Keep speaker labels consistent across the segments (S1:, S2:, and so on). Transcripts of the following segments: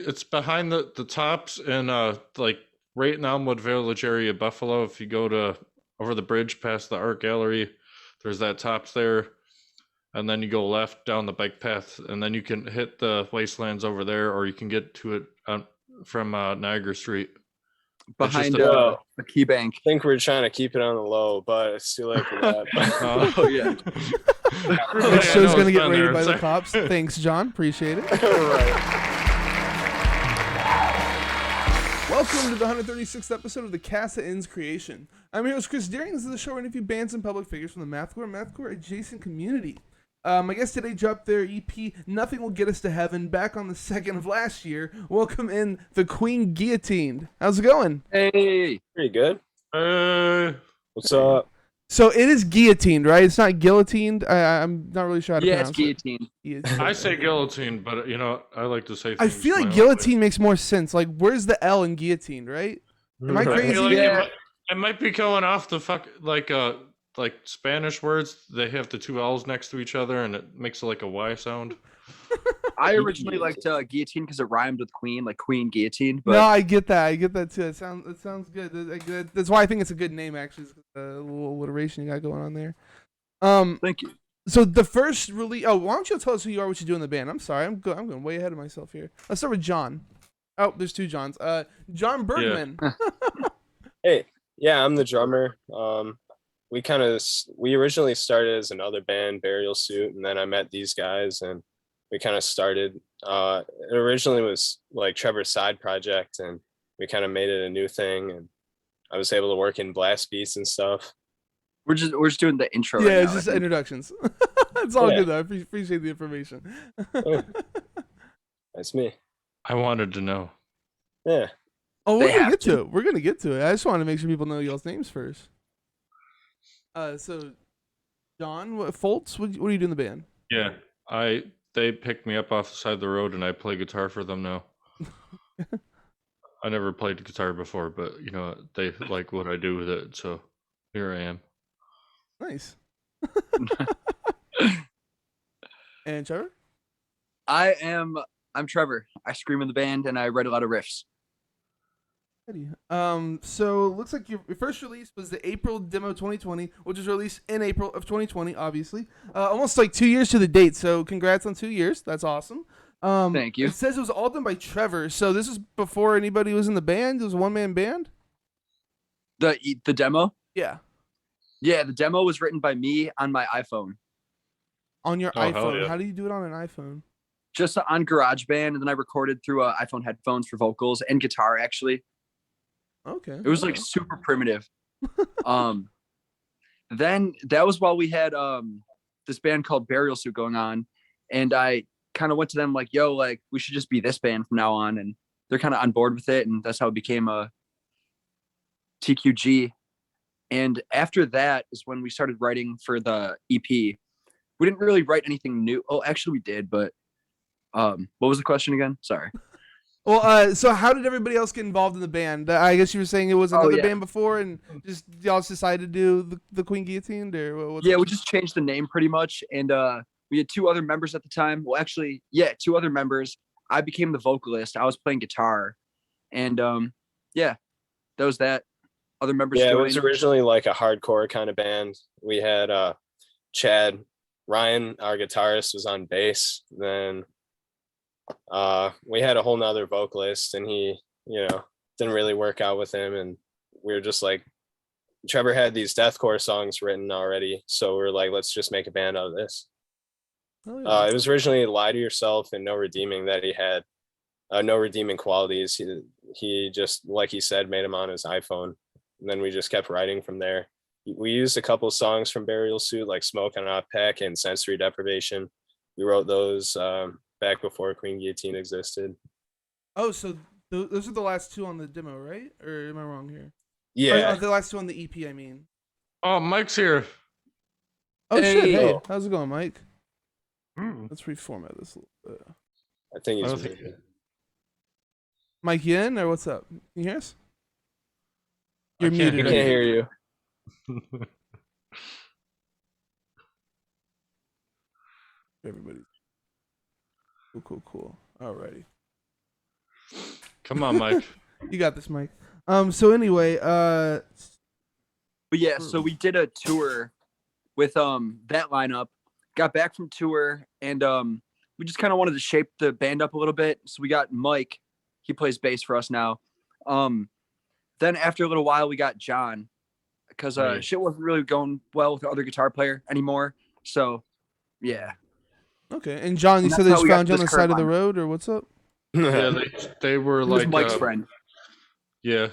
S1: It's behind the tops and like right in Elmwood Village area, Buffalo. If you go to over the bridge past the art gallery, there's that tops there, and then you go left down the bike path, and then you can hit the wastelands over there, or you can get to it from Niagara Street. It's just
S2: Behind
S1: a
S3: Well,
S2: a key bank.
S3: I think we're trying to keep it on the low, but it's too late for that.
S2: Oh, yeah.
S4: This
S1: I
S4: show's
S1: know
S4: gonna
S1: it's
S4: get
S1: been
S4: raided
S1: there.
S4: by the
S1: Sorry.
S4: cops. Thanks, John. Appreciate it.
S3: Right.
S4: Welcome to the 136th episode of the Casa Inns Creation. I'm your host, Chris Deering. This is the show where I interview bands and public figures from the Mathcore adjacent community. I guess today dropped their EP, Nothing Will Get Us to Heaven, back on the 2nd of last year. Welcome in the Queen Guillotined. How's it going?
S2: Hey.
S3: Pretty good. What's
S4: Hey.
S3: up?
S4: So it is guillotined, right? It's not guillotined. I'm not really sure how to
S2: Yeah, it's
S4: pronounce
S2: guillotine.
S4: it.
S1: I say guillotine, but I like to say.
S4: I
S1: Things
S4: feel
S1: my
S4: like
S1: own
S4: guillotine
S1: way.
S4: makes more sense. Like, where's the L in guillotined, right? Am I
S1: I
S4: crazy?
S1: feel like
S2: Yeah.
S1: it might be going off the like Spanish words. They have the two L's next to each other, and it makes it like a Y sound.
S2: I originally liked guillotine because it rhymed with queen, like Queen Guillotine. But
S4: No, I get that. I get that too. It sounds good. That's why I think it's a good name, actually. It's a little alliteration you got going on there.
S2: thank you.
S4: So the first release. Oh, why don't you tell us who you are, what you do in the band? I'm sorry, I'm going way ahead of myself here. Let's start with John. Oh, there's two Johns. John Bergman.
S3: Hey, yeah, I'm the drummer. We originally started as another band, Burial Suit, and then I met these guys, and we kind of started. It originally was like Trevor's side project, and we kind of made it a new thing. And I was able to work in blast beats and stuff.
S2: We're just doing the intro.
S4: Yeah,
S2: right
S4: it's
S2: now,
S4: just
S2: I think.
S4: introductions. It's all
S3: Yeah.
S4: good though. I appreciate the information.
S3: Oh. That's me.
S1: I wanted to know.
S3: Yeah.
S4: Oh, we're
S2: They
S4: gonna
S2: have
S4: get to it. We're gonna get to it. I just want to make sure people know y'all's names first. So, John Foltz, what do you do in the band?
S1: Yeah, they picked me up off the side of the road, and I play guitar for them now. I never played guitar before, but they like what I do with it, so here I am.
S4: Nice. And Trevor?
S2: I'm Trevor. I scream in the band and I write a lot of riffs.
S4: So it looks like your first release was the April demo 2020, which was released in April of 2020, obviously. Almost like 2 years to the date, so congrats on 2 years. That's awesome.
S2: Thank you.
S4: It says it was all done by Trevor, so this was before anybody was in the band? It was a one-man band?
S2: The demo?
S4: Yeah.
S2: Yeah, the demo was written by me on my iPhone.
S4: On your
S1: Oh, hell
S4: iPhone.
S1: yeah.
S4: How do you do it on an iPhone?
S2: Just on GarageBand, and then I recorded through iPhone headphones for vocals and guitar, actually.
S4: Okay.
S2: It was like super primitive. Then that was while we had this band called Burial Suit going on, and I kind of went to them like, yo, like we should just be this band from now on, and they're kind of on board with it, and that's how it became a TQG. And after that is when we started writing for the EP. We didn't really write anything new. Oh, actually we did, but what was the question again? Sorry.
S4: Well, so how did everybody else get involved in the band? I guess you were saying it was another
S2: yeah.
S4: band before, and just y'all just decided to do the Queen Guillotined, or what's
S2: Yeah,
S4: up?
S2: we just changed the name pretty much, and we had two other members at the time. Well, actually, yeah, two other members. I became the vocalist. I was playing guitar, and yeah, that was that. Other members
S3: Yeah, it
S2: joined.
S3: was originally like a hardcore kind of band. We had Chad Ryan, our guitarist, was on bass. Then we had a whole nother vocalist, and he, didn't really work out with him. And we were just like, Trevor had these deathcore songs written already, so we are like, let's just make a band out of this.
S4: Oh, yeah.
S3: It was originally Lie to Yourself and No Redeeming that he had. No redeeming qualities. He just, like he said, made them on his iPhone. And then we just kept writing from there. We used a couple songs from Burial Suit, like Smoke on Hot Pack and Sensory Deprivation. We wrote those back before Queen Guillotine existed.
S4: Oh, so those are the last two on the demo, right? Or am I wrong here?
S3: Yeah.
S4: Or the last two on the EP, I mean.
S1: Oh, Mike's here.
S4: Oh, shit.
S2: Hey.
S4: Hey, how's it going, Mike?
S1: Hmm.
S4: Let's reformat this a little bit.
S3: I think
S1: I
S3: he's
S1: don't think-
S3: muted.
S4: Mike, you in, or what's up? Can you hear us?
S1: I
S4: You're
S1: can't
S4: muted.
S3: I can't hear you.
S4: Everybody. Cool. Alrighty.
S1: Come on, Mike.
S4: You got this, Mike. So anyway,
S2: But yeah, so we did a tour with that lineup. Got back from tour, and we just kind of wanted to shape the band up a little bit. So we got Mike. He plays bass for us now. Then after a little while, we got John, because
S1: Right.
S2: shit wasn't really going well with the other guitar player anymore. So yeah.
S4: okay. And John, you
S2: And
S4: said
S2: that's
S4: they
S2: how
S4: just
S2: we got
S4: found you on
S2: this
S4: the side of the
S2: current
S4: road, or what's up?
S1: Yeah, they were
S2: He was
S1: like
S2: Mike's friend.
S1: Yeah.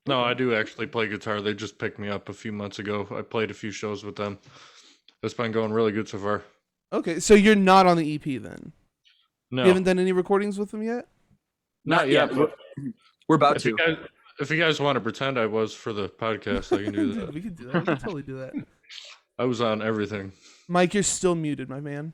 S1: No, I do actually play guitar. They just picked me up a few months ago. I played a few shows with them. It's been going really good so far.
S4: Okay, so you're not on the EP then.
S1: No,
S4: You haven't done any recordings with them yet.
S1: not yet.
S2: yet.
S1: But
S2: We're about
S1: if
S2: to.
S1: you guys want to pretend I was for the podcast, I can do
S4: Dude,
S1: that.
S4: we could do that. We could totally do that.
S1: I was on everything.
S4: Mike, you're still muted, my man.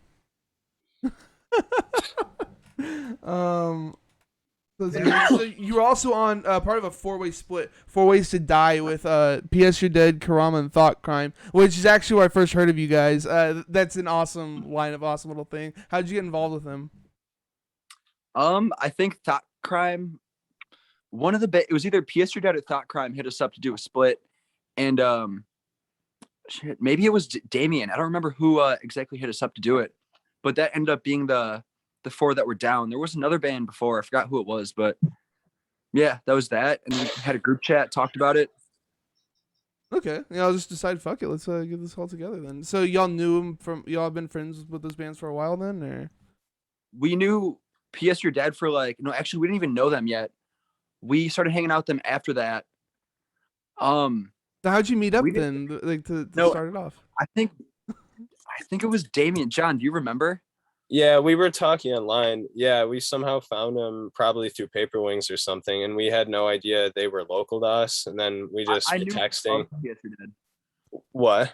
S4: So you were also on part of a four-way split, Four Ways to Die with P.S. You're Dead, Karama, and Thought Crime, which is actually where I first heard of you guys. That's an awesome line of awesome little thing. How'd you get involved with them?
S2: I think Thought Crime, one of the it was either PS Your Dad or Thought Crime hit us up to do a split, and shit, maybe it was Damien. I don't remember who exactly hit us up to do it, but that ended up being the four that were down. There was another band before, I forgot who it was, but yeah, that was that, and we had a group chat, talked about it.
S4: Okay, yeah, I'll just decide. Fuck it, let's get this all together then. So y'all knew him from y'all have been friends with those bands for a while then, or?
S2: We knew PS Your Dad for like no, actually we didn't even know them yet. We started hanging out with them after that.
S4: So how'd you meet up
S2: We
S4: then, like to
S2: No.
S4: start it off?
S2: I think it was Damien. John, do you remember?
S3: Yeah, we were talking online. Yeah, we somehow found them probably through Paper Wings or something, and we had no idea they were local to us. And then we just
S2: I
S3: were
S2: knew
S3: texting.
S2: of PS Your Dad.
S3: What?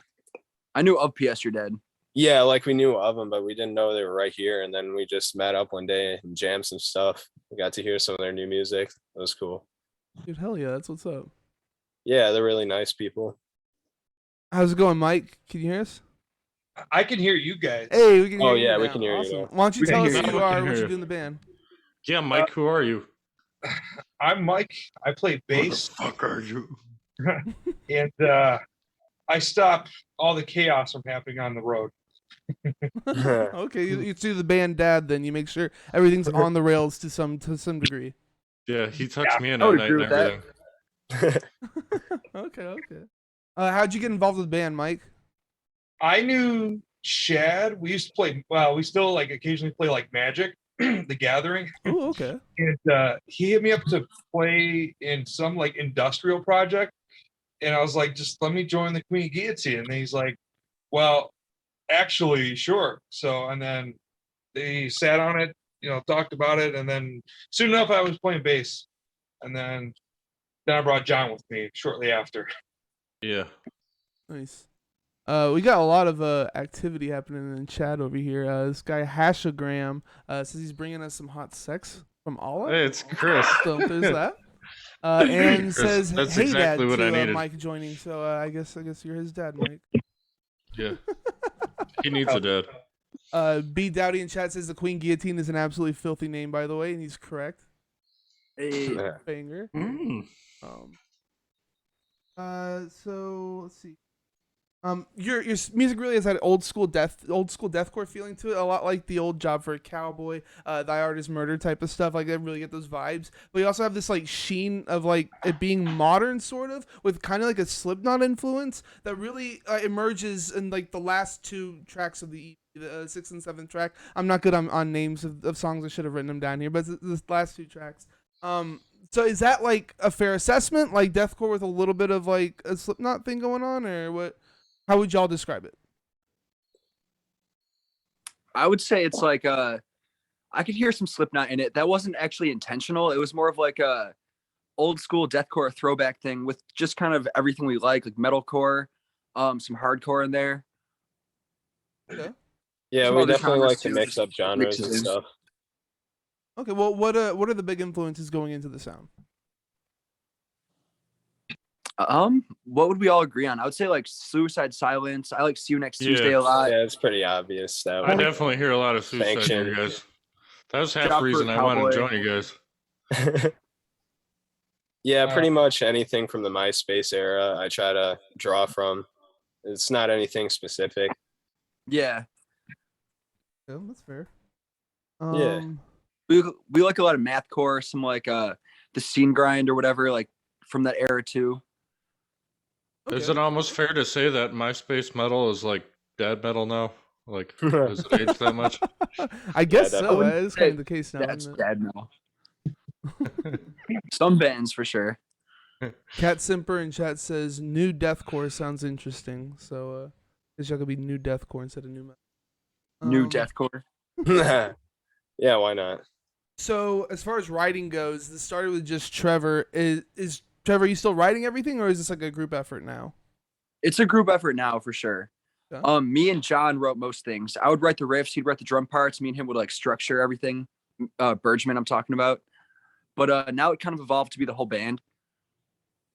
S2: I knew of PS Your Dad.
S3: Yeah, like we knew of them, but we didn't know they were right here. And then we just met up one day and jammed some stuff. We got to hear some of their new music. It was cool.
S4: Dude, hell yeah, that's what's up.
S3: Yeah, they're really nice people.
S4: How's it going, Mike? Can you hear us?
S5: I can hear you guys.
S4: Hey, we can hear
S3: Oh,
S4: you
S3: yeah, we
S4: now.
S3: can hear you
S4: Awesome.
S3: now.
S4: Why don't you
S2: We
S4: tell
S2: can
S4: us
S2: hear
S4: who
S1: you.
S4: you are,
S1: We can
S4: what
S1: hear
S4: you
S1: you.
S4: do in the band?
S1: Yeah, Mike, who are you?
S5: I'm Mike. I play
S1: Who the
S5: bass,
S1: fuck are you?
S5: and I stop all the chaos from happening on the road.
S4: Okay, you do the band dad then. You make sure everything's on the rails to some degree.
S1: Yeah, he tucks
S5: Yeah,
S1: me in
S2: I
S1: at
S2: would
S1: night
S2: agree
S1: and
S2: with that.
S1: everything.
S4: Okay. How'd you get involved with the band, Mike?
S5: I knew Shad. We used to play. Well, we still like occasionally play like Magic, the Gathering,
S4: Oh, okay.
S5: and he hit me up to play in some like industrial project, and I was like, just let me join the Queen Guillotined, and he's like, well, actually, sure. So, and then they sat on it, talked about it, and then soon enough I was playing bass, and then I brought John with me shortly after.
S1: Yeah.
S4: Nice. We got a lot of activity happening in chat over here. This guy Hashagram says he's bringing us some hot sex from Allah.
S1: Hey, it's Chris.
S4: So there's that. And
S1: Chris,
S4: says,
S1: that's
S4: "Hey,
S1: exactly
S4: Dad,"
S1: what I
S4: to
S1: needed.
S4: Mike joining. So I guess you're his dad, Mike.
S1: Yeah. He needs a dad.
S4: B Dowdy in chat says the Queen Guillotine is an absolutely filthy name, by the way, and he's correct.
S2: Hey,
S4: Banger.
S1: Mm.
S4: So let's see. Your music really has that old school deathcore feeling to it, a lot like the old Job for a Cowboy, Thy Art Is Murder type of stuff. Like I really get those vibes, but you also have this like sheen of like it being modern, sort of, with kind of like a Slipknot influence that really emerges in like the last two tracks of the EP, the 6th and 7th track. I'm not good on names of songs. I should have written them down here, but the last two tracks. So is that like a fair assessment, like deathcore with a little bit of like a Slipknot thing going on, or what? How would y'all describe it?
S2: I would say it's like I could hear some Slipknot in it. That wasn't actually intentional. It was more of like a old school deathcore throwback thing with just kind of everything we like metalcore, some hardcore in there.
S4: Okay.
S3: Yeah,
S2: Some
S3: we
S2: other
S3: definitely
S2: genres
S3: like to
S2: too,
S3: mix
S2: just
S3: up genres and
S2: mixes.
S3: stuff.
S4: Okay. Well, what are the big influences going into the sound?
S2: What would we all agree on? I would say like Suicide Silence. I like See You Next
S1: Yeah.
S2: Tuesday a lot.
S3: Yeah, it's pretty obvious that
S1: I
S3: one.
S1: definitely hear a lot of suicide
S3: Sanction.
S1: here, guys. That was half
S2: Job
S1: the
S2: for a
S1: reason I wanted to
S2: Cowboy.
S1: join you guys.
S3: Yeah, pretty much anything from the MySpace era I try to draw from. It's not anything specific.
S2: Yeah,
S4: Yeah, that's fair.
S3: Yeah.
S2: we like a lot of mathcore, some like the scene grind or whatever, like from that era too.
S1: Is
S4: Okay.
S1: it almost fair to say that MySpace metal is like dead metal now? Like, has it aged that much?
S4: I guess so.
S3: definitely.
S4: That is kind of the case now.
S2: That's
S4: Isn't it?
S2: dead now. Some bands for sure.
S4: Cat Simper in chat says new deathcore sounds interesting. So guess y'all could be new deathcore instead of new metal.
S2: New deathcore.
S3: Yeah, why not?
S4: So as far as writing goes, this started with just Trevor. Is Trevor, are you still writing everything, or is this like a group effort now?
S2: It's a group effort now for sure.
S4: Yeah.
S2: Me and John wrote most things. I would write the riffs, he'd write the drum parts. Me and him would like structure everything. Bergman, I'm talking about. But now it kind of evolved to be the whole band.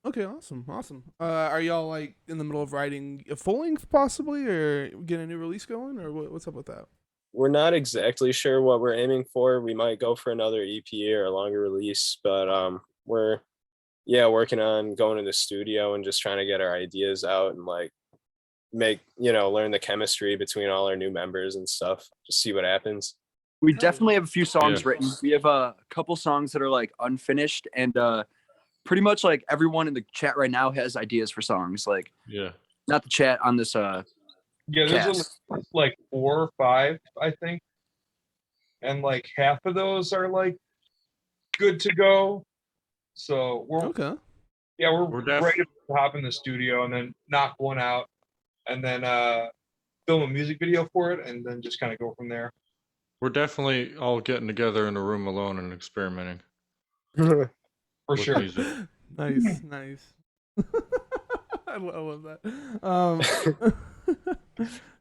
S4: Okay, awesome. Are y'all like in the middle of writing a full length possibly, or getting a new release going, or what's up with that?
S3: We're not exactly sure what we're aiming for. We might go for another EP or a longer release, but we're working on going to the studio and just trying to get our ideas out and like learn the chemistry between all our new members and stuff. Just see what happens.
S2: We definitely have a few songs
S1: Yeah.
S2: written. We have a couple songs that are like unfinished, and pretty much like everyone in the chat right now has ideas for songs. Like
S1: Yeah.
S2: not the chat on this
S5: Yeah, there's like 4 or 5, I think. And like half of those are like good to go. So we're
S4: Okay.
S1: We're
S5: ready to hop in the studio and then knock one out and then film a music video for it and then just kind of go from there.
S1: We're definitely all getting together in a room alone and experimenting
S5: For
S1: with
S5: sure.
S1: music.
S4: Nice. I love that.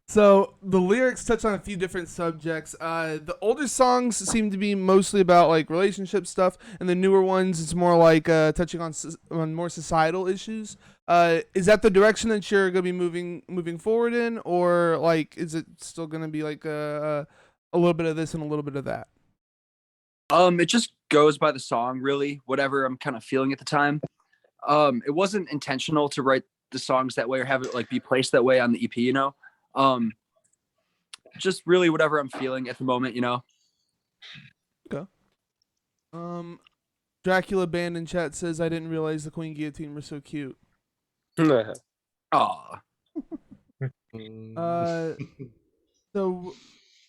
S4: So the lyrics touch on a few different subjects. The older songs seem to be mostly about like relationship stuff, and the newer ones it's more like touching on more societal issues. Is that the direction that you're gonna be moving forward in, or like is it still gonna be like a little bit of this and a little bit of that?
S2: It just goes by the song, really, whatever I'm kind of feeling at the time. It wasn't intentional to write the songs that way or have it like be placed that way on the EP, you know. Just really whatever I'm feeling at the moment, you know.
S4: Okay. Dracula Band in chat says I didn't realize the Queen Guillotine were so cute.
S2: Aw.
S4: So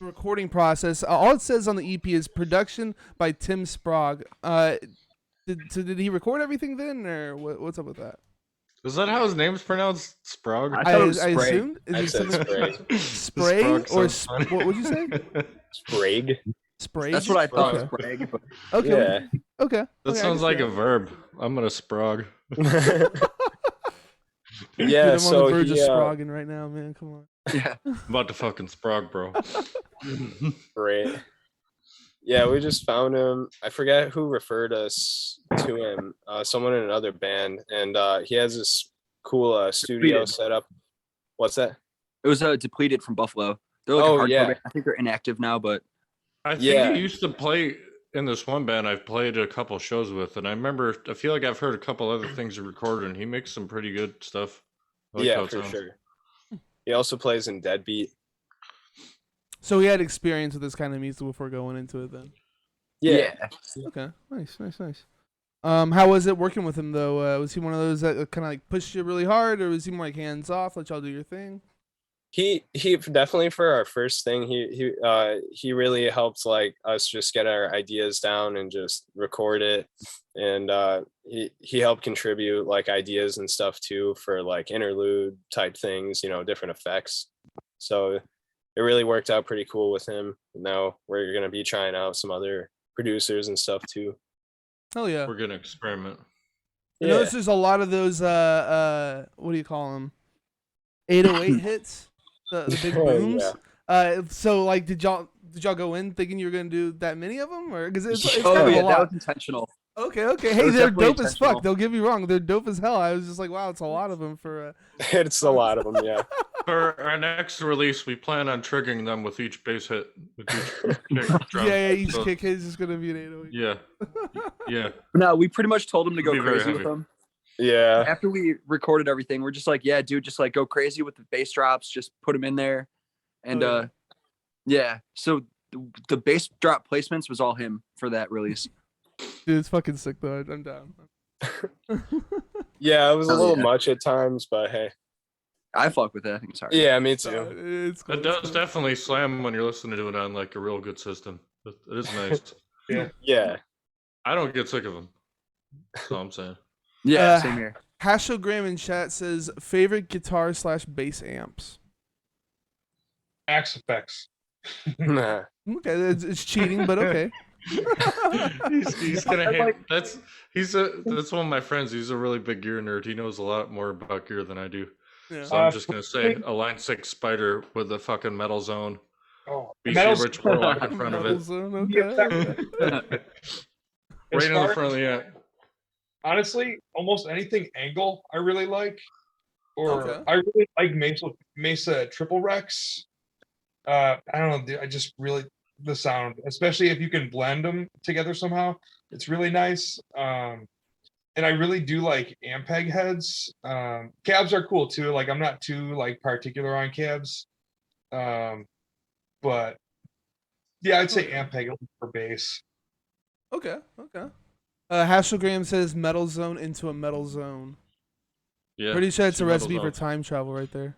S4: recording process. All it says on the EP is production by Tim Sprague. Did he record everything then, or what's up with that?
S1: Is that how his name's pronounced? Sprague?
S2: I thought it was
S4: I
S2: Sprague.
S4: assumed. Is
S3: I'd
S4: it
S3: say
S4: something
S3: Sprague.
S4: Sprague or
S1: sounds funny.
S4: what would you say?
S3: Sprague.
S4: Sprague.
S2: That's what I thought.
S4: Okay.
S2: Sprague, but
S4: Okay.
S3: Yeah.
S4: Okay.
S1: That
S4: Okay, I
S1: sounds
S4: can
S1: like
S4: see
S1: a verb. I'm gonna Sprague.
S4: Dude,
S3: Yeah,
S4: I'm
S3: so
S4: on the verge of
S3: he,
S4: Spraguing right now, man. Come on.
S2: yeah.
S1: I'm about to fucking Sprague, bro.
S3: Great. Yeah, we just found him. I forget who referred us to him. Someone in another band, and he has this cool studio
S2: Depleted.
S3: set up. What's that?
S2: It was Depleted from Buffalo. They're like
S3: Oh,
S2: a hardcore
S3: yeah.
S2: band. I think they're inactive now, but
S1: I think
S3: Yeah.
S1: he used to play in this one band I've played a couple shows with, and I feel like I've heard a couple other things he recorded, and he makes some pretty good stuff. I like how
S3: Yeah,
S1: it
S3: for
S1: sounds.
S3: sure. He also plays in Deadbeat.
S4: So he had experience with this kind of music before going into it, then.
S3: Yeah.
S4: Okay. Nice. How was it working with him though? Was he one of those that kind of like pushed you really hard, or was he more like hands off, let y'all do your thing?
S3: He definitely, for our first thing, he really helped like us just get our ideas down and just record it, and he helped contribute like ideas and stuff too for like interlude type things, different effects. So it really worked out pretty cool with him. Now we're gonna be trying out some other producers and stuff too.
S4: Hell yeah.
S1: We're gonna experiment.
S4: I noticed there's a lot of those what do you call them? 808 hits, the big
S3: Oh,
S4: booms.
S3: yeah.
S4: So like, did y'all go in thinking you were gonna do that many of them, or because it's
S2: oh
S4: kind of
S2: yeah,
S4: a
S2: that
S4: lot?
S2: was intentional.
S4: Okay.
S2: That
S4: Hey,
S2: was
S4: they're
S2: definitely
S4: dope as
S2: intentional.
S4: fuck. Don't get me wrong, they're dope as hell. I was just like, wow, it's a lot of them for.
S3: It's a lot of them, yeah.
S1: For our next release, we plan on triggering them with each base hit. With each kick drum.
S4: Yeah, each
S1: So,
S4: kick hit is just gonna be an 808.
S1: yeah.
S2: No, we pretty much told him to go
S1: Be very
S2: crazy with
S1: heavy.
S2: them.
S3: Yeah.
S2: After we recorded everything, we're just like, yeah, dude, just like go crazy with the bass drops, just put them in there. And
S4: Oh,
S2: yeah. So the bass drop placements was all him for that release.
S4: Dude, it's fucking sick though. I'm down.
S3: Yeah, it was a
S2: Hell
S3: little
S2: yeah.
S3: much at times, but hey.
S2: I fuck with it. I think it's hard.
S3: Yeah, me too.
S4: It's cool.
S1: It does definitely slam when you're listening to it on like a real good system. It is nice.
S3: Yeah.
S1: I don't get sick of them. That's all I'm saying.
S2: Yeah, same here.
S4: Hashogram in chat says favorite guitar / bass amps.
S5: Axe effects.
S3: Nah.
S4: Okay, it's cheating, but okay.
S1: he's gonna hate. That's one of my friends. He's a really big gear nerd. He knows a lot more about gear than I do.
S4: Yeah.
S1: So I'm just gonna say a Line 6 Spider with the fucking metal zone.
S5: Oh,
S1: BC
S5: metal's-
S1: Rich Warlock in front of
S4: Metal
S1: it.
S4: Zone, okay.
S1: Right in
S5: far
S1: the front of the amp.
S5: honestly, almost anything angle I really like. Or
S4: Okay.
S5: I really like Mesa Triple Rex. I don't know. I just really the sound, especially if you can blend them together somehow. It's really nice. And I really do like Ampeg heads. Cabs are cool too. Like I'm not too like particular on cabs. But yeah, I'd say Ampeg for bass.
S4: Okay. Hashogram says metal zone into a metal zone.
S1: Yeah.
S4: Pretty sure it's a
S1: two metal
S4: recipe for
S1: zones.
S4: time travel right there.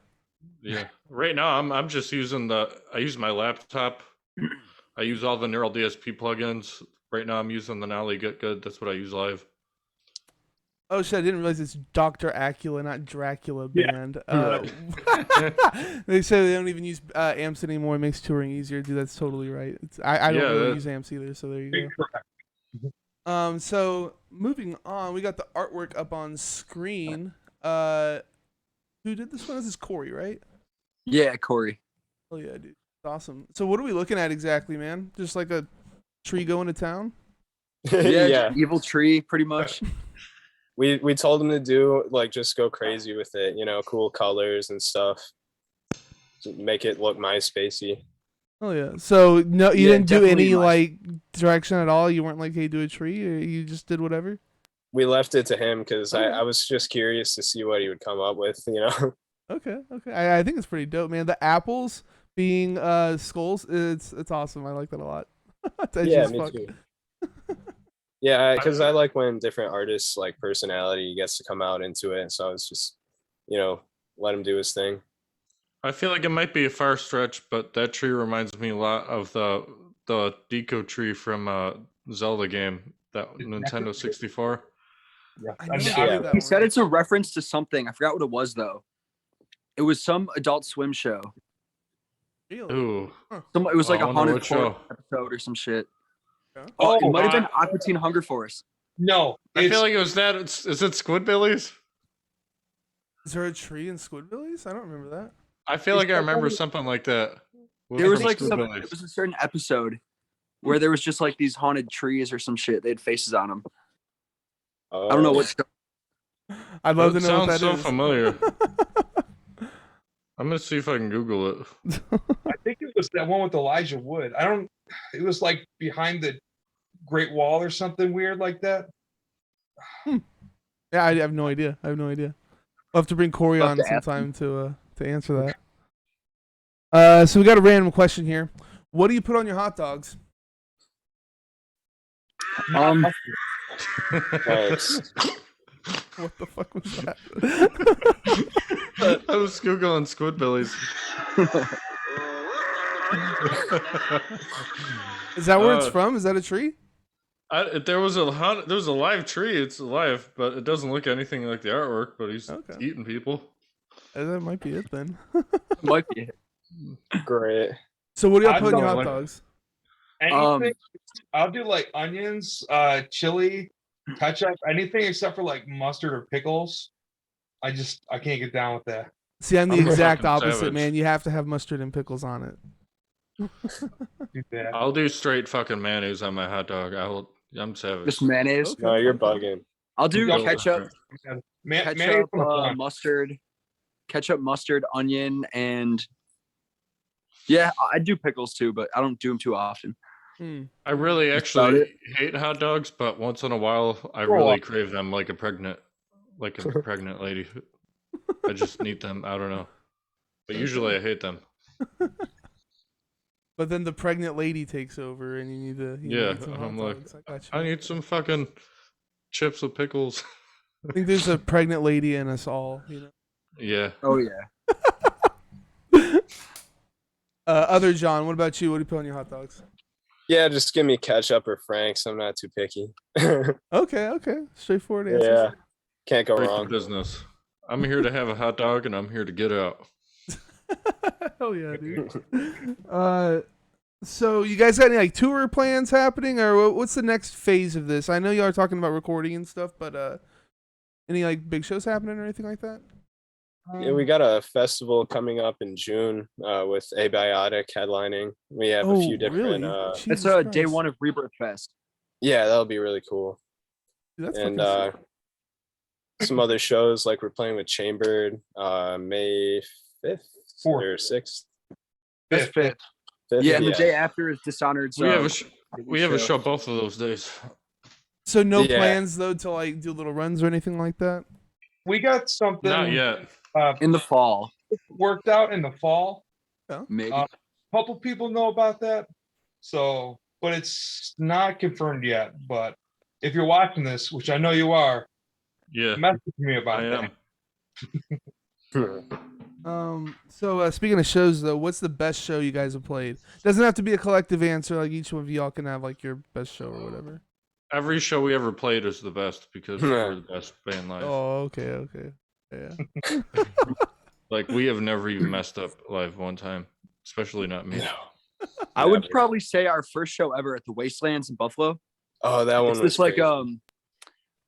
S1: Yeah. Right now I'm just using I use my laptop. I use all the neural DSP plugins. Right now I'm using the Nolly Get Good. That's what I use live.
S4: Oh shit! I didn't realize it's Dr. Acula, not Dracula
S5: Yeah,
S4: band.
S5: right.
S4: They say they don't even use amps anymore. It makes touring easier. Dude, that's totally right. I don't
S1: Yeah,
S4: really
S1: that-
S4: use amps either. So there you go.
S5: Correct.
S4: So moving on, we got the artwork up on screen. Who did this one? This is Corey, right?
S2: Yeah, Corey.
S4: Oh yeah, dude, it's awesome. So what are we looking at exactly, man? Just like a tree going to town?
S3: Yeah.
S2: Evil tree, pretty much.
S3: We told him to do like just go crazy with it, cool colors and stuff. To make it look MySpacey.
S4: Oh yeah. So no, you
S2: Yeah,
S4: didn't do
S2: definitely
S4: any
S2: my-
S4: like direction at all. You weren't like, hey, do a tree, or you just did whatever.
S3: We left it to him because
S4: Okay.
S3: I was just curious to see what he would come up with,
S4: Okay. I think it's pretty dope, man. The apples being skulls, it's awesome. I like that a lot. It's edgy
S3: Yeah,
S4: as
S3: me
S4: fuck.
S3: too. Yeah, because I like when different artists like personality gets to come out into it. So I was just, let him do his thing.
S1: I feel like it might be a far stretch, but that tree reminds me a lot of the Deco tree from Zelda game, that Nintendo 64.
S5: Yeah.
S4: I
S5: And
S4: know
S3: Yeah.
S4: that
S2: He
S4: one.
S2: said it's a reference to something. I forgot what it was though. It was some Adult Swim show.
S4: Really?
S1: Ooh.
S2: It was like
S1: I
S2: a
S1: wonder
S2: haunted
S1: what
S2: forest
S1: show.
S2: episode or some shit.
S4: Yeah.
S2: Oh,
S5: Oh,
S2: it might have been
S5: uh,
S2: Aqua Teen Hunger Force.
S5: No,
S1: I
S5: it's
S1: feel like it was that. Is it Squidbillies?
S4: Is there a tree in Squidbillies? I don't remember that.
S1: I feel like I remember something like that.
S2: There was
S1: from
S2: like
S1: Squidbillies.
S2: it was a certain episode where there was just like these haunted trees or some shit. They had faces on them. I don't know what show.
S4: I'd love
S1: That
S4: to know what
S1: sounds
S4: that
S1: so
S4: is.
S1: familiar. I'm gonna see if I can Google it.
S5: I think it was that one with Elijah Wood. It was like behind the Great Wall or something weird like that.
S4: Yeah, I have no idea. We'll have to bring Corey
S2: We'll
S4: on
S2: have to ask
S4: sometime to answer that. So we got a random question here. What do you put on your hot dogs?
S3: Thanks.
S4: What the fuck was that?
S1: I was Googling Squidbillies.
S4: Is that where it's from? Is that a tree?
S1: There was a live tree. It's alive, but it doesn't look anything like the artwork. But he's
S4: Okay.
S1: eating people.
S4: That might be it then.
S2: Might be.
S3: Great.
S4: So what do y'all
S5: I
S4: put in your
S5: don't
S4: hot
S1: like-
S4: dogs?
S5: Anything. I'll do like onions, chili, ketchup, anything except for like mustard or pickles. I can't get down with that.
S4: See, I'm the
S1: I'm a
S4: exact
S1: fucking
S4: opposite,
S1: savage.
S4: man. You have to have mustard and pickles on it.
S5: Do that.
S1: I'll do straight fucking mayonnaise on my hot dog. I'm savage.
S2: Just mayonnaise.
S3: No, you're bugging.
S2: I'll do
S1: Go
S2: ketchup,
S5: Mayonnaise on the bun.
S2: mustard. ketchup, mustard, onion, and yeah, I do pickles too, but I don't do them too often.
S1: I really
S2: That's about
S1: actually hate hot dogs, but once in a while I really crave them like a pregnant lady. I just need them. I don't know. But usually I hate them.
S4: But then the pregnant lady takes over, and you need to
S1: Yeah,
S4: eat some hot
S1: I'm like,
S4: dogs. I got you.
S1: I need some fucking chips with pickles.
S4: I think there's a pregnant lady in us all.
S1: Yeah.
S2: Oh yeah.
S4: Other John, what about you? What do you put on your hot dogs?
S3: Yeah, just give me ketchup or Frank's. I'm not too picky.
S4: Okay, straightforward answers.
S3: Yeah, can't go
S1: Right for
S3: wrong.
S1: business. I'm here to have a hot dog and I'm here to get out.
S4: Hell yeah, dude. So you guys got any like tour plans happening, or what's the next phase of this? I know y'all are talking about recording and stuff, but any like big shows happening or anything like that?
S3: Yeah, we got a festival coming up in June with Abiotic headlining. We have a few different.
S4: Really?
S2: It's
S4: Jesus
S2: day
S4: Christ.
S2: one of Rebirth Fest.
S3: Yeah, that'll be really cool.
S4: Dude, that's
S3: And
S4: fucking sick.
S3: some other shows like we're playing with Chambered May 5th or 6th.
S2: That's fifth.
S3: 5th?
S2: Yeah, and the day after is Dishonored.
S1: We have a show both of those days.
S4: So no
S3: Yeah.
S4: plans though to like do little runs or anything like that?
S5: We got something
S1: Not yet.
S2: in the fall.
S5: worked out in the fall.
S2: Maybe.
S5: A couple people know about that. So, but it's not confirmed yet. But if you're watching this, which I know you are,
S1: Yeah,
S5: message me about
S1: I
S5: that.
S1: am.
S4: So speaking of shows though, what's the best show you guys have played? Doesn't have to be a collective answer. Like each one of y'all can have like your best show or whatever.
S1: Every show we ever played is the best because we're the best band live.
S4: Oh, okay. Yeah.
S1: Like we have never even messed up live one time, especially not me.
S2: I would probably say our first show ever at the Wastelands in Buffalo.
S3: Oh, that one
S2: It's
S3: was
S2: this like
S3: crazy.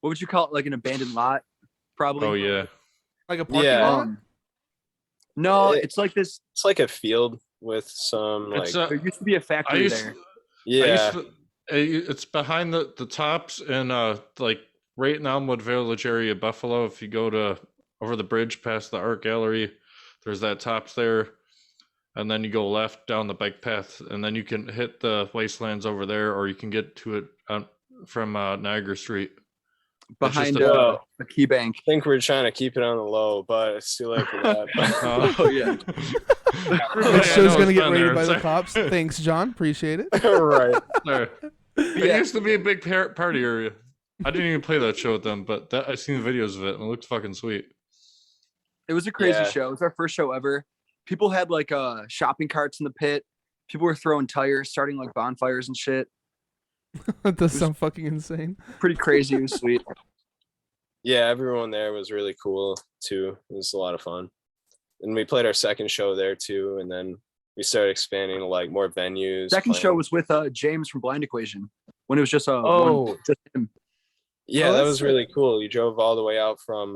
S2: what would you call it? Like an abandoned lot, probably.
S1: Oh yeah,
S4: Like a parking
S3: Yeah.
S4: lot?
S2: No,
S3: It-
S2: it's like this.
S3: It's like a field with some like
S1: it's
S2: There used to be a
S1: I
S2: factory
S1: used,
S2: there.
S3: yeah.
S1: it's behind the tops in like right in Elmwood Village area, Buffalo. If you go to over the bridge past the art gallery, there's that tops there, and then you go left down the bike path, and then you can hit the Wastelands over there, or you can get to it from Niagara Street.
S2: Behind
S3: a-
S2: a key bank.
S3: I think we're trying to keep it on the low, but it's too late for that.
S2: Oh yeah.
S4: This show's gonna get raided by the cops. Thanks, John. Appreciate it.
S3: Right.
S1: Sorry. It used to be a big party area. I didn't even play that show with them, but I've seen videos of it and it looks fucking sweet.
S2: It was a crazy
S3: Yeah.
S2: show. It was our first show ever. People had like shopping carts in the pit. People were throwing tires, starting like bonfires and shit.
S4: That does sound fucking insane.
S2: Pretty crazy. It was sweet.
S3: Yeah, everyone there was really cool too. It was a lot of fun. And we played our second show there too, and then we started expanding to like more venues.
S2: Second show
S3: playing-
S2: was with James from Blind Equation when it was just just him.
S3: Yeah,
S4: Oh,
S3: that
S4: that's
S3: was
S4: sick.
S3: really cool. You drove all the way out from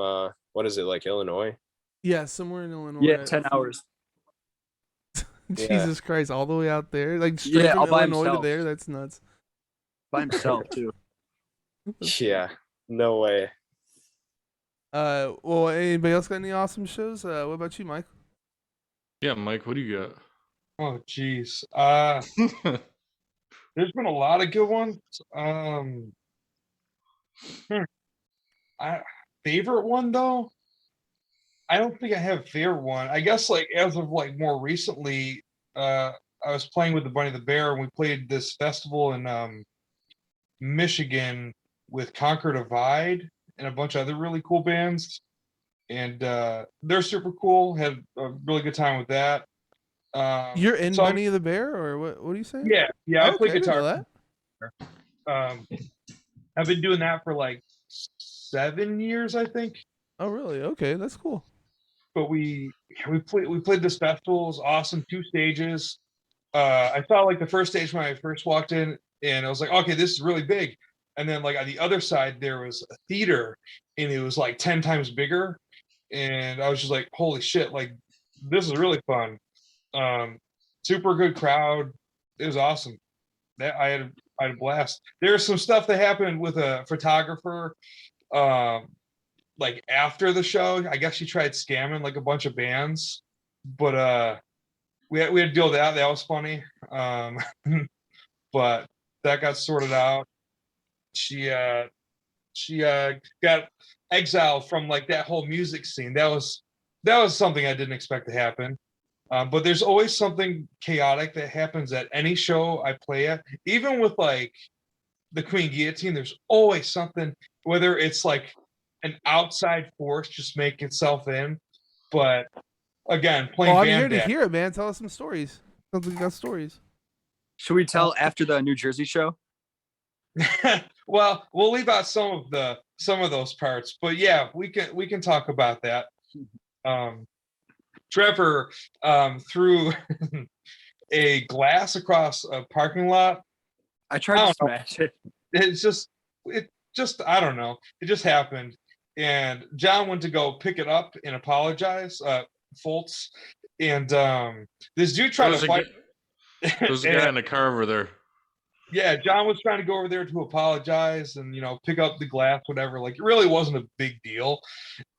S3: what is it, like Illinois?
S4: Yeah, somewhere in Illinois.
S2: Yeah, 10 hours.
S4: Jesus Christ, all the way out there, like straight
S2: Yeah,
S4: from
S2: all by
S4: Illinois to
S2: himself.
S4: there. That's nuts.
S2: By himself too.
S3: Yeah, no way.
S4: Well, anybody else got any awesome shows? What about you, Mike?
S1: Yeah, Mike, what do you
S5: Oh, geez.
S1: got?
S5: There's been a lot of good ones. Favorite one though? I don't think I have a favorite one. I guess like as of like more recently, I was playing with the Bunny the Bear and we played this festival in Michigan with Conquer Divide and a bunch of other really cool bands. And they're super cool. Had a really good time with that.
S4: You're in
S5: so I'm-
S4: Bunny the Bear, or what? What are you saying?
S5: Yeah, I
S4: Okay,
S5: play
S4: didn't know
S5: guitar.
S4: that.
S5: I've been doing that for like 7 years, I think.
S4: Oh, really? Okay, that's cool.
S5: But we played this festival. It was awesome. 2 stages. I saw like the first stage when I first walked in, and I was like, okay, this is really big. And then like on the other side there was a theater, and it was like 10 times bigger. And I was just like, holy shit! Like this is really fun. Super good crowd. It was awesome. That I had a blast. There's some stuff that happened with a photographer. like after the show. I guess she tried scamming like a bunch of bands, but we had to deal with that. That was funny. But that got sorted out. She got exiled from like that whole music scene. That was something I didn't expect to happen. But there's always something chaotic that happens at any show I play at, even with like the Queen Guillotine. There's always something, whether it's like an outside force just making itself in. But again, playing
S4: I'm here
S5: band
S4: to hear it, man. Tell us some stories. Sounds like you got stories.
S2: Should we tell after the New Jersey show?
S5: Well, we'll leave out some of those parts, but yeah, we can talk about that. Trevor threw a glass across a parking lot.
S2: I tried to smash it.
S5: It just I don't know. It just happened, and John went to go pick it up and apologize, Foltz, and this dude tried to fight.
S1: There's a guy in the car over there.
S5: Yeah, John was trying to go over there to apologize and, pick up the glass, whatever. Like, it really wasn't a big deal.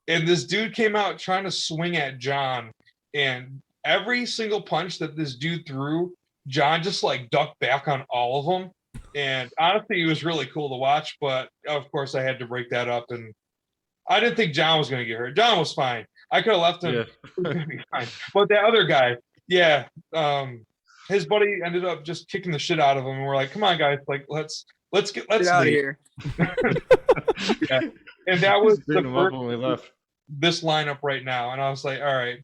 S5: And this dude came out trying to swing at John. And every single punch that this dude threw, John just, like, ducked back on all of them. And honestly, it was really cool to watch. But, of course, I had to break that up. And I didn't think John was going to get hurt. John was fine. I could have left him. Yeah. He was gonna be fine. But that other guy, yeah, his buddy ended up just kicking the shit out of him, and we're like, "Come on, guys! Like, let's get out of here." Yeah, and that was the first when we left this lineup right now, and I was like, "All right,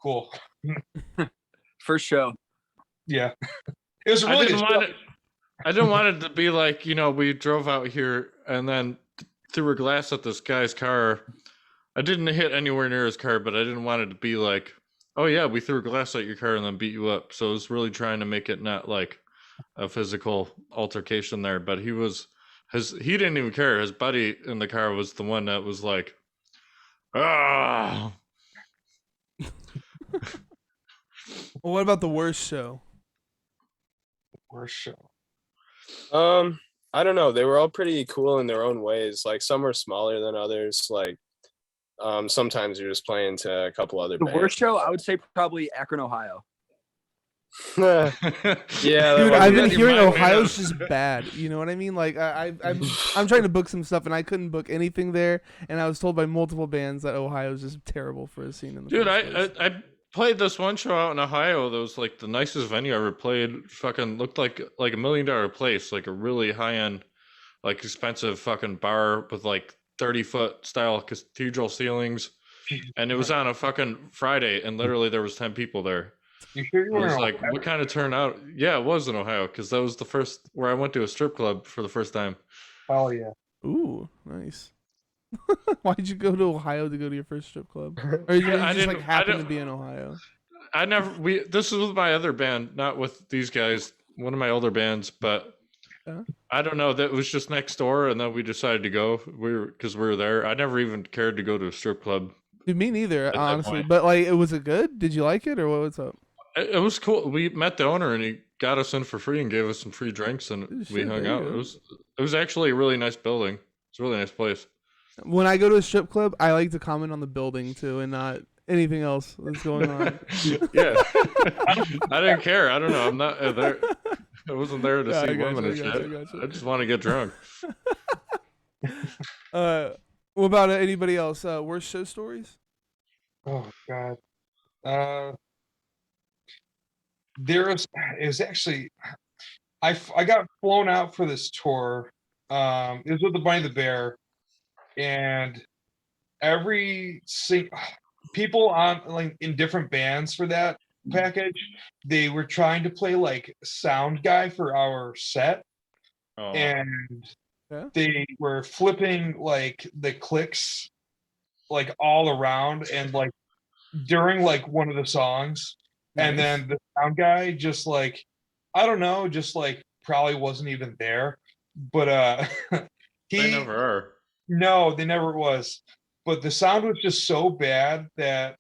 S5: cool."
S2: First show.
S5: Yeah, it was really.
S1: I didn't want it to be like we drove out here and then threw a glass at this guy's car. I didn't hit anywhere near his car, but I didn't want it to be like, oh yeah, we threw a glass at your car and then beat you up. So I was really trying to make it not like a physical altercation there. But he didn't even care. His buddy in the car was the one that was like, ah.
S4: Well, what about the worst show?
S5: Worst show.
S3: I don't know. They were all pretty cool in their own ways. Like some were smaller than others. Like sometimes you're just playing to a couple other bands.
S2: The worst show, I would say probably Akron, Ohio.
S3: Yeah,
S4: dude, I've been hearing Ohio's just bad. You know what I mean? Like I'm trying to book some stuff and I couldn't book anything there, and I was told by multiple bands that Ohio's just terrible for a scene in the
S1: dude. I played this one show out in Ohio that was like the nicest venue I ever played. Fucking looked like a $1 million place, like a really high end, like expensive fucking bar with like 30-foot style cathedral ceilings, and it was on a fucking Friday, and literally there was 10 people there.
S5: You sure you were?
S1: It was like, what kind of turnout? Yeah, it was in Ohio, because that was the first where I went to a strip club for the first time.
S5: Oh yeah.
S4: Ooh, nice. Why'd you go to Ohio to go to your first strip club? Or you just like happen to be in Ohio?
S1: This was with my other band, not with these guys, one of my older bands, but I don't know, that was just next door, and then we decided to go because we were there. I never even cared to go to a strip club.
S4: Dude, me neither, honestly. But like, was it good? Did you like it, or what's up?
S1: It was cool. We met the owner, and he got us in for free and gave us some free drinks, and we hung out. It was actually a really nice building. It's a really nice place.
S4: When I go to a strip club, I like to comment on the building too, and not anything else that's going on.
S1: Yeah, I didn't care. I don't know. I'm not there. I wasn't there to see women and shit. I just want to get drunk.
S4: What about anybody else? Worst show stories?
S5: Oh God. It was actually, I got flown out for this tour. It was with the Bunny the Bear, and people on like in different bands for that package, they were trying to play like sound guy for our set, and they were flipping like the clicks like all around and like during like one of the songs. And then the sound guy just like, I don't know, just like probably wasn't even there. But
S1: they never are.
S5: No, they never was. But the sound was just so bad that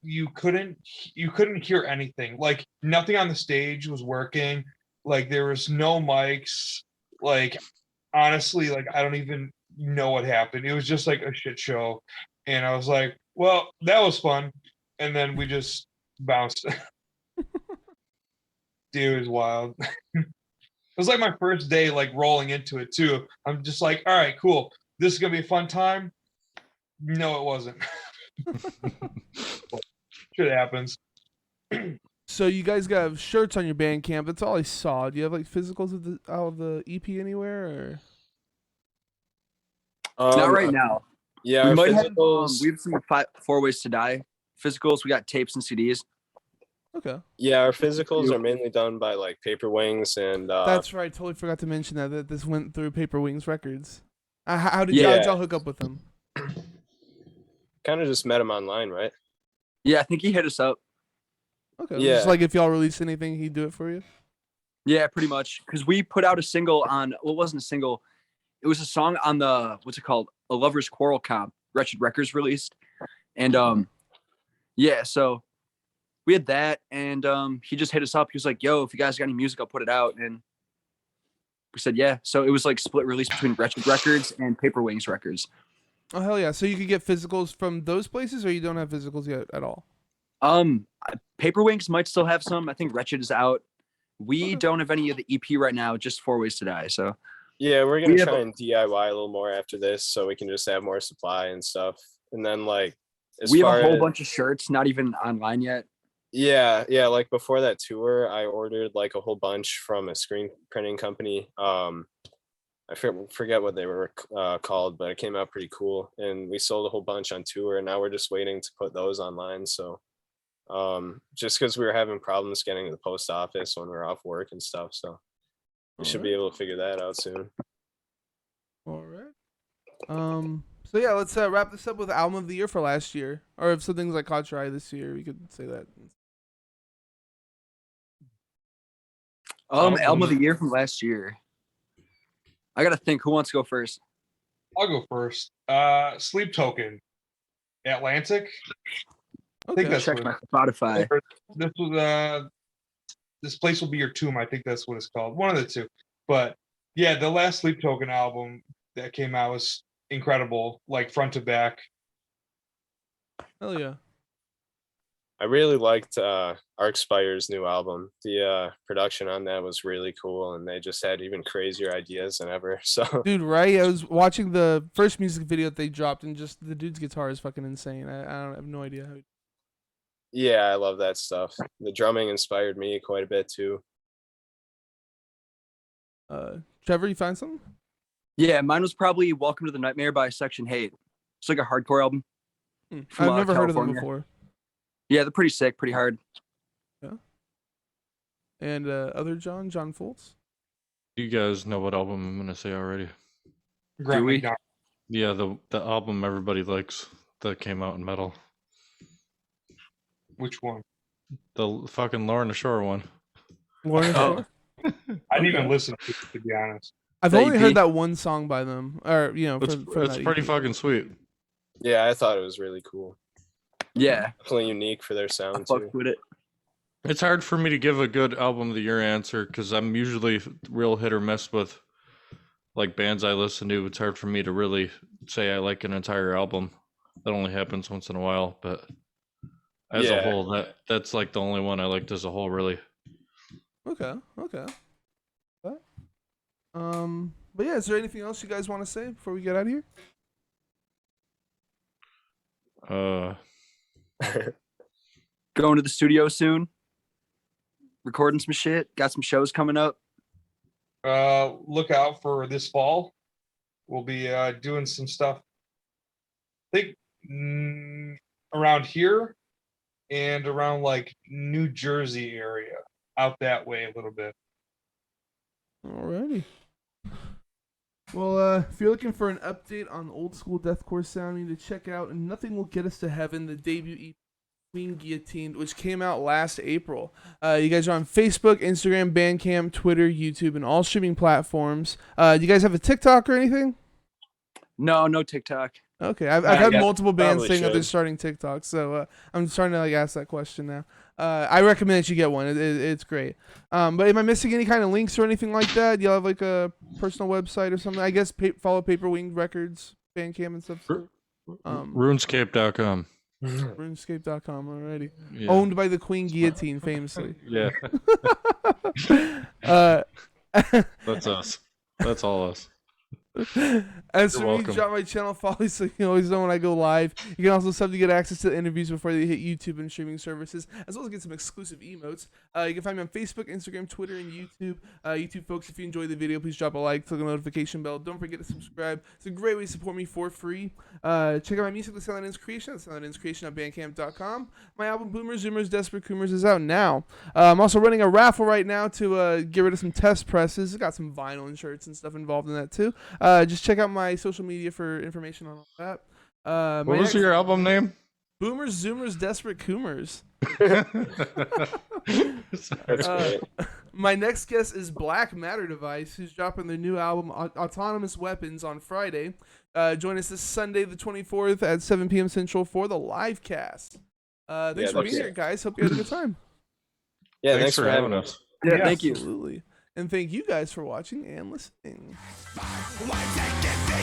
S5: you couldn't hear anything. Like nothing on the stage was working. Like there was no mics. Like honestly, like I don't even know what happened. It was just like a shit show. And I was like, well, that was fun. And then we just bounced. Dude, it was wild. It was like my first day, like rolling into it too. I'm just like, all right, cool. This is gonna be a fun time. No, it wasn't. Shit happens.
S4: So you guys got shirts on your Bandcamp. That's all I saw. Do you have like physicals of the EP anywhere?
S2: Not right now.
S3: Yeah,
S2: We
S3: our
S2: might have
S3: physicals.
S2: we have some 4 Ways to Die physicals. We got tapes and CDs.
S4: Okay.
S3: Yeah, our physicals are mainly done by like Paper Wings and
S4: That's right. Totally forgot to mention that this went through Paper Wings Records. How did
S3: Yeah.
S4: y'all hook up with them?
S3: kind of just met him online, right?
S2: Yeah, I think he hit us up.
S4: Okay.
S3: Yeah.
S4: Just like if y'all release anything, he'd do it for you.
S2: Yeah, pretty much. Because we put out a single on, well, it wasn't a single. It was a song on the, what's it called? A Lover's Quarrel comp, Wretched Records released. And yeah, so we had that. And he just hit us up. He was like, yo, if you guys got any music, I'll put it out. And we said, yeah. So it was like split release between Wretched Records and Paper Wings Records.
S4: Oh hell yeah! So you could get physicals from those places, or you don't have physicals yet at all?
S2: Paper Wings might still have some. I think Wretched is out. We
S4: Okay.
S2: don't have any of the EP right now, just 4 Ways to Die. So
S3: Yeah, we're gonna
S2: We have
S3: try
S2: a-
S3: and DIY a little more after this, so we can just have more supply and stuff. And then like, as
S2: we have
S3: far
S2: a whole
S3: as,
S2: bunch of shirts, not even online yet.
S3: yeah, like before that tour, I ordered like a whole bunch from a screen printing company. I forget what they were called, but it came out pretty cool, and we sold a whole bunch on tour. And now we're just waiting to put those online. So, just because we were having problems getting to the post office when we were off work and stuff, so we should be able to figure that out soon.
S4: All right. So yeah, let's wrap this up with album of the year for last year, or if something's like caught your eye this year, we could say that.
S2: Album of the year from last year. I gotta think. Who wants to go first?
S5: I'll go first. Sleep Token, Atlantic. I
S4: Okay.
S5: think that's
S2: Check
S5: what
S2: my Spotify.
S5: this was. This place will be your tomb. I think that's what it's called. One of the two. But yeah, the last Sleep Token album that came out was incredible, like front to back.
S4: Hell yeah.
S3: I really liked Arcspire's new album. The production on that was really cool, and they just had even crazier ideas than ever. So
S4: Dude, right? I was watching the first music video that they dropped, and just the dude's guitar is fucking insane. I don't have no idea how.
S3: yeah, I love that stuff. The drumming inspired me quite a bit too.
S4: Trevor, you find something?
S2: Yeah, mine was probably Welcome to the Nightmare by Section Hate. It's like a hardcore album. From,
S4: I've never heard of them
S2: California.
S4: before.
S2: Yeah, they're pretty sick, pretty hard.
S4: And other John Foltz.
S1: You guys know what album I'm gonna say already.
S5: Grant
S2: we?
S5: McDonald.
S1: Yeah, the album everybody likes that came out in metal.
S5: Which one?
S1: The fucking Lorna Shore one.
S4: Lawrence
S2: Oh.
S4: Shore?
S5: I didn't even
S4: Okay.
S5: listen to be honest.
S4: I've
S2: The
S4: only
S2: EP?
S4: heard that one song by them, or you know,
S1: It's
S4: from that
S1: pretty
S4: EP.
S1: fucking sweet.
S3: Yeah, I thought it was really cool.
S2: Yeah,
S3: Definitely unique for their
S2: I
S3: sound
S2: fucked
S3: too.
S2: with it.
S1: It's hard for me to give a good album of the year answer because I'm usually real hit or miss with like bands I listen to. It's hard for me to really say I like an entire album. That only happens once in a while, but as a
S3: Yeah.
S1: whole, that's like the only one I liked as a whole, really.
S4: Okay. But yeah, is there anything else you guys want to say before we get out of here?
S2: Going to the studio soon. Recording some shit. Got some shows coming up.
S5: Look out for this fall. We'll be doing some stuff. I think around here and around like New Jersey area, out that way a little bit.
S4: Alrighty. Well, if you're looking for an update on old school deathcore sound, you need to check out Nothing Will Get Us to Heaven, the debut EP, Queen Guillotined, which came out last April. You guys are on Facebook, Instagram, Bandcamp, Twitter, YouTube, and all streaming platforms. Do you guys have a TikTok or anything?
S2: No TikTok.
S4: Okay, I've had
S3: Yeah,
S4: multiple bands
S3: probably
S4: saying that they're
S3: should.
S4: starting TikTok, so I'm trying to like ask that question now. I recommend that you get one. It's great. But am I missing any kind of links or anything like that? Do you have like a personal website or something? I guess follow Paper Winged Records, Bandcamp and stuff. So.
S1: RuneScape.com.
S4: RuneScape.com already.
S1: Yeah.
S4: Owned by the Queen Guillotine, famously.
S1: Yeah,
S4: uh,
S1: that's us. That's all us.
S4: As
S1: You're
S4: for me,
S1: welcome.
S4: drop my channel follow so you always know when I go live. You can also sub to get access to the interviews before they hit YouTube and streaming services, as well as get some exclusive emotes. You can find me on Facebook, Instagram, Twitter, and YouTube. YouTube folks, if you enjoyed the video, please drop a like, click the notification bell. Don't forget to subscribe. It's a great way to support me for free. Check out my music, The Silent Ends Creation. The Silent Ends Creation on Bandcamp.com. My album, Boomers, Zoomers, Desperate Coomers, is out now. I'm also running a raffle right now to get rid of some test presses. It's got some vinyl and shirts and stuff involved in that too. Just check out my social media for information on all that.
S1: What was your album name?
S4: Boomers, Zoomers, Desperate Coomers.
S3: That's great.
S4: My next guest is Black Matter Device, who's dropping their new album, Autonomous Weapons, on Friday. Join us this Sunday, the 24th at 7 p.m. Central for the live cast. Thanks for being here, guys. Hope you had a good time.
S3: Yeah, thanks for having us.
S2: Yeah, thank you.
S4: Absolutely. And thank you guys for watching and listening.
S6: Why take it